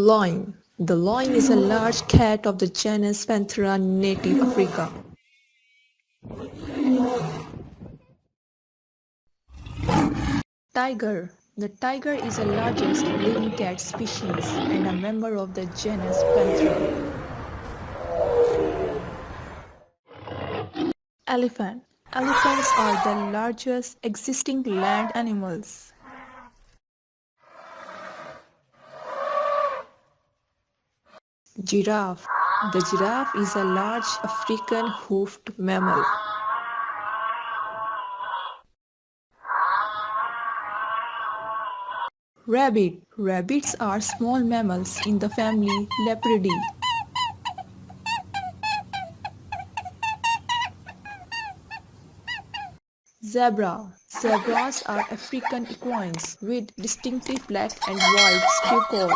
Loin. The loin is a large cat of the genus Panthera native Africa. Tiger. The tiger is the largest living cat species and a member of the genus Panthera. Elephant. Elephants are the largest existing land animals. Giraffe. The giraffe is a large African hoofed mammal. Rabbit. Rabbits are small mammals in the family Leopardidae. Zebra. Zebras are African equines with distinctive black and white spear coat.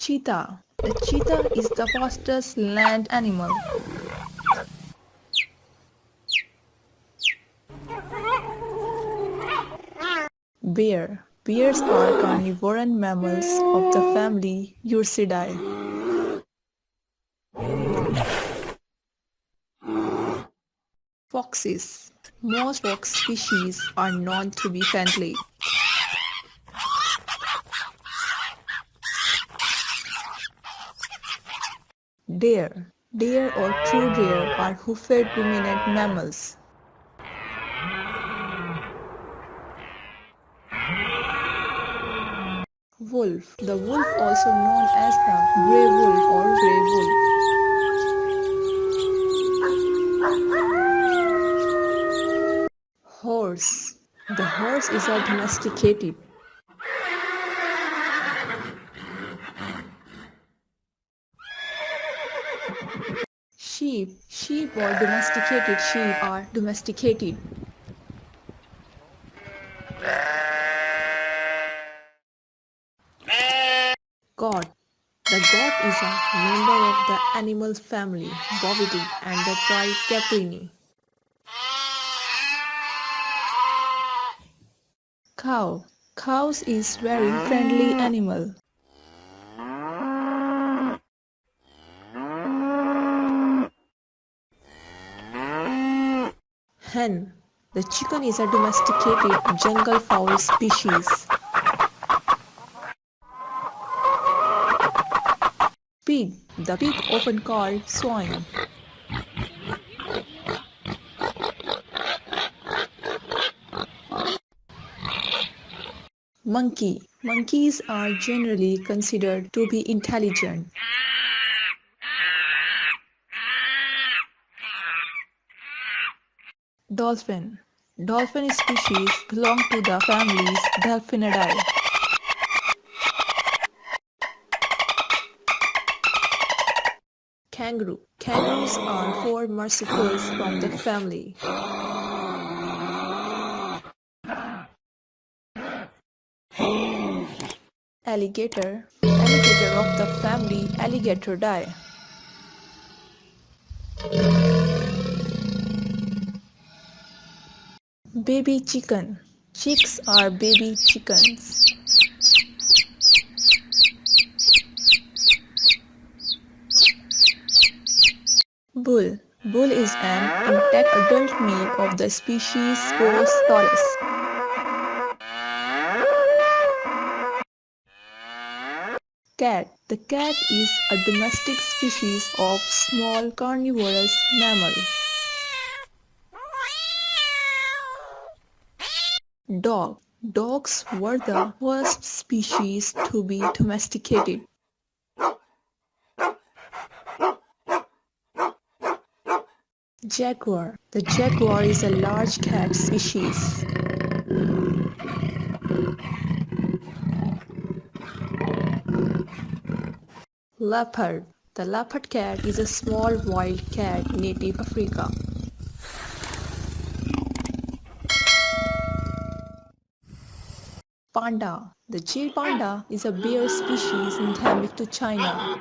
Cheetah. The cheetah is the fastest land animal. Bear. Bears are carnivorous mammals of the family Ursidae. Foxes. Most fox species are known to be friendly. Deer. Deer or true deer are hoofed ruminant mammals. Wolf. The wolf, also known as the grey wolf or grey wolf. Horse. The horse is a domesticated. Sheep. Sheep or domesticated sheep are domesticated. Goat. The goat is a member of the animal family Bovidae and the tribe Caprini. Cow. Cows is very friendly animal. Hen. The chicken is a domesticated jungle fowl species. Pig. The pig, often called swine. Monkey. Monkeys are generally considered to be intelligent. Dolphin. Dolphin species belong to the families Delphinidae. Kangaroo. Kangaroos are four marsupials from the family. Alligator. Alligator of the family Alligatoridae. Baby chicken. Chicks are baby chickens. Bull. Bull is an intact adult male of the species Bos taurus. Cat. The cat is a domestic species of small carnivorous mammal. Dog. Dogs were the first species to be domesticated. Jaguar. The jaguar is a large cat species. Leopard. The leopard cat is a small wild cat native Africa. Panda. The J panda is a bear species endemic to China.